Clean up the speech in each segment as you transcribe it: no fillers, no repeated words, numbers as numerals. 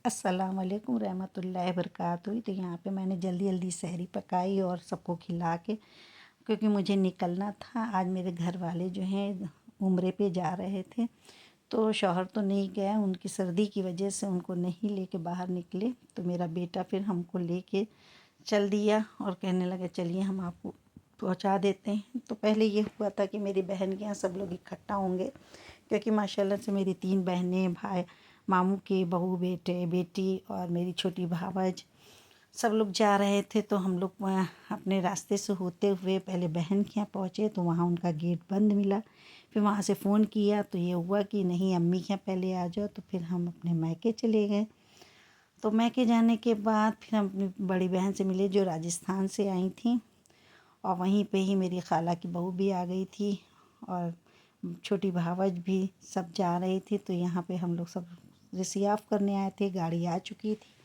अस्सलाम वालेकुम रहमतुल्लाहि बरकातुहू। तो यहाँ पे मैंने जल्दी जल्दी सहरी पकाई और सबको खिला के, क्योंकि मुझे निकलना था। आज मेरे घर वाले जो हैं उम्रे पे जा रहे थे, तो शौहर तो नहीं गए, उनकी सर्दी की वजह से उनको नहीं लेके बाहर निकले। तो मेरा बेटा फिर हमको लेके चल दिया और कहने लगे चलिए हम आपको पहुंचा देते हैं। तो पहले ये हुआ था कि मेरी बहन के यहाँ सब लोग इकट्ठा होंगे, क्योंकि माशाल्लाह से मेरी 3 बहनें, भाई, मामू के बहू, बेटे बेटी और मेरी छोटी भावज सब लोग जा रहे थे। तो हम लोग अपने रास्ते से होते हुए पहले बहन के यहाँ पहुँचे, तो वहाँ उनका गेट बंद मिला। फिर वहाँ से फ़ोन किया तो ये हुआ कि नहीं अम्मी के यहाँ पहले आ जाओ। तो फिर हम अपने मायके चले गए। तो मायके जाने के बाद फिर हम अपनी बड़ी बहन से मिले जो राजस्थान से आई थी, और वहीं पे ही मेरी खाला की बहू भी आ गई थी और छोटी भावज भी सब जा रही थी। तो यहाँ पे हम लोग सब रिसियाफ करने आए थे, गाड़ी आ चुकी थी।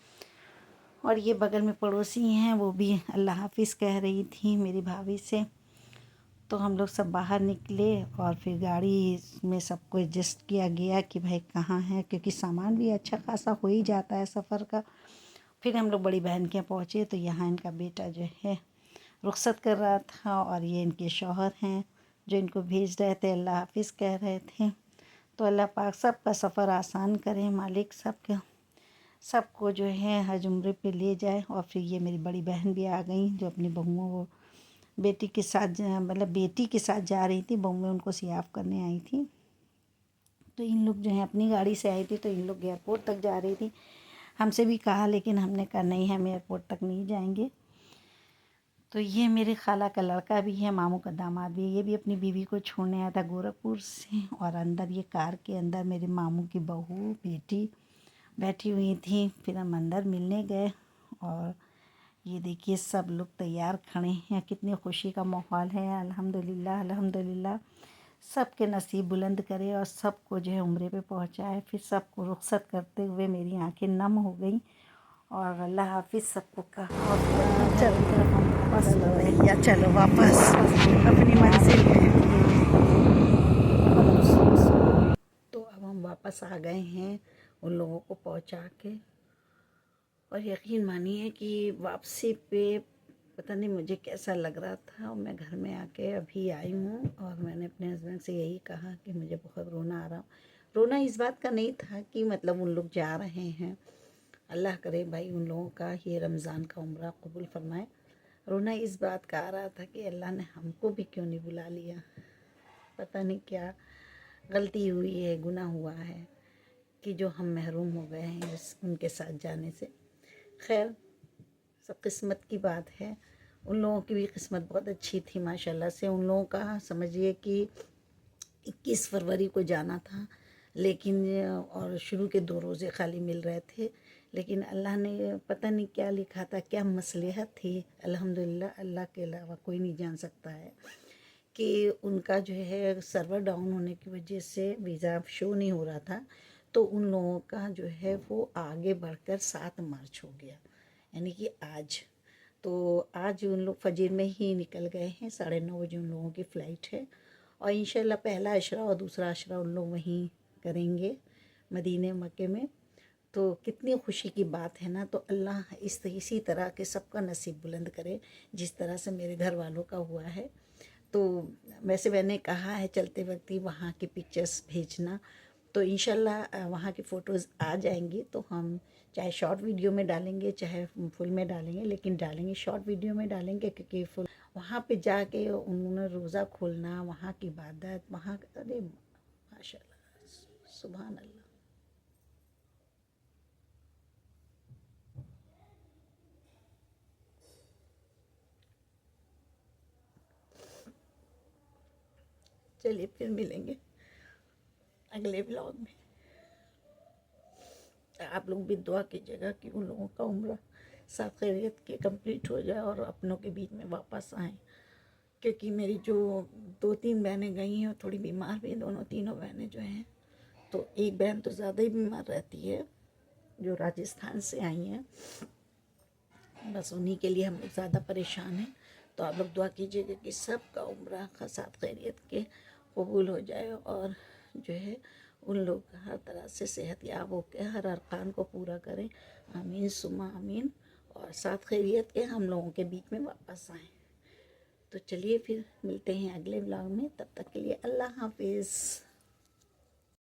और ये बगल में पड़ोसी हैं, वो भी अल्लाह हाफिज़ कह रही थी मेरी भाभी से। तो हम लोग सब बाहर निकले और फिर गाड़ी में सबको एडजस्ट किया गया कि भाई कहाँ है, क्योंकि सामान भी अच्छा खासा हो ही जाता है सफ़र का। फिर हम लोग बड़ी बहन के यहाँ पहुँचे, तो यहाँ इनका बेटा जो है रुखसत कर रहा था और ये इनके शौहर हैं जो इनको भेज रहे थे, अल्लाह हाफिज़ कह रहे थे। तो अल्लाह पाक सबका सफ़र आसान करे, मालिक सबको जो है हज उम्रे पे ले जाए। और फिर ये मेरी बड़ी बहन भी आ गई जो अपनी बहुओं बेटी के साथ मतलब बेटी के साथ जा रही थी, बहुएं उनको सियाफ करने आई थी। तो इन लोग जो है अपनी गाड़ी से आई थी, तो इन लोग एयरपोर्ट तक जा रही थी। हमसे भी कहा, लेकिन हमने कहा नहीं हम एयरपोर्ट तक नहीं जाएंगे। तो ये मेरे खाला का लड़का भी है, मामू का दामाद भी है, ये भी अपनी बीवी को छोड़ने आया था गोरखपुर से। और अंदर ये कार के अंदर मेरे मामू की बहू बेटी बैठी हुई थी। फिर हम अंदर मिलने गए और ये देखिए सब लोग तैयार खड़े हैं, कितनी खुशी का माहौल है। अल्हम्दुलिल्लाह अल्हम्दुलिल्लाह, सबके नसीब बुलंद करे और सबको जो है उम्रे पे पहुंचाए। फिर सबको रुखसत करते हुए मेरी आंखें नम हो गई और अल्लाह हाफिज़ सबको कहा। और फिर चलो तरफ हम वापस भैया, चलो वापस अपनी मंजिल पे। तो अब हम वापस आ गए हैं उन लोगों को पहुंचा के। और यकीन मानिए कि वापसी पे पता नहीं मुझे कैसा लग रहा था। और मैं घर में आके अभी आई हूँ और मैंने अपने हस्बैंड से यही कहा कि मुझे बहुत रोना आ रहा। रोना इस बात का नहीं था कि मतलब उन लोग जा रहे हैं, अल्लाह करे भाई उन लोगों का ये रमज़ान का उम्रा कबूल फरमाए। रोना इस बात का आ रहा था कि अल्लाह ने हमको भी क्यों नहीं बुला लिया। पता नहीं क्या गलती हुई है, गुनाह हुआ है कि जो हम महरूम हो गए हैं उनके साथ जाने से। खैर सब किस्मत की बात है। उन लोगों की भी किस्मत बहुत अच्छी थी माशाल्लाह से। उन लोगों का समझिए कि 21 फरवरी को जाना था, लेकिन और शुरू के 2 रोज़े खाली मिल रहे थे, लेकिन अल्लाह ने पता नहीं क्या लिखा था, क्या मसलहत थी। अल्हम्दुलिल्लाह अल्लाह के अलावा कोई नहीं जान सकता है कि उनका जो है सर्वर डाउन होने की वजह से वीज़ा शो नहीं हो रहा था। तो उन लोगों का जो है वो आगे बढ़कर 7 मार्च हो गया, यानी कि आज। तो आज उन लोग फजर में ही निकल गए हैं, 9:30 बजे उन लोगों की फ़्लाइट है। और इंशाल्लाह पहला अशरा और दूसरा अशरा उन लोग वहीं करेंगे मदीने मक्के में। तो कितनी खुशी की बात है ना। तो अल्लाह इसी तरह के सबका नसीब बुलंद करे जिस तरह से मेरे घर वालों का हुआ है। तो वैसे मैंने कहा है चलते वक्त ही वहाँ की पिक्चर्स भेजना, तो इंशाल्लाह वहाँ की फ़ोटोज़ आ जाएंगी। तो हम चाहे शॉर्ट वीडियो में डालेंगे चाहे फुल में डालेंगे, लेकिन डालेंगे शॉर्ट वीडियो में डालेंगे, क्योंकि फुल वहाँ पे जाके उन्होंने रोज़ा खोलना, वहाँ की इबादत, वहाँ अरे माशाल्लाह सुभान अल्लाह। चलिए फिर मिलेंगे अगले ब्लॉग में। आप लोग भी दुआ कीजिएगा कि उन लोगों का उम्र साथ खैरियत के कंप्लीट हो जाए और अपनों के बीच में वापस आएँ। क्योंकि मेरी जो 2-3 बहनें गई हैं थोड़ी बीमार भी, दोनों तीनों बहनें जो हैं। तो एक बहन तो ज़्यादा ही बीमार रहती है जो राजस्थान से आई हैं, बस उन्हीं के लिए हम लोग ज़्यादा परेशान हैं। तो आप लोग दुआ कीजिएगा कि सब का उम्र साथ खैरियत के कबूल हो जाए और जो है उन लोग हर तरह से सेहत याब होकर हर अरकान को पूरा करें। आमीन सुम्मा आमीन। और साथ खैरियत के हम लोगों के बीच में वापस आएँ। तो चलिए फिर मिलते हैं अगले व्लॉग में, तब तक के लिए अल्लाह हाफिज़।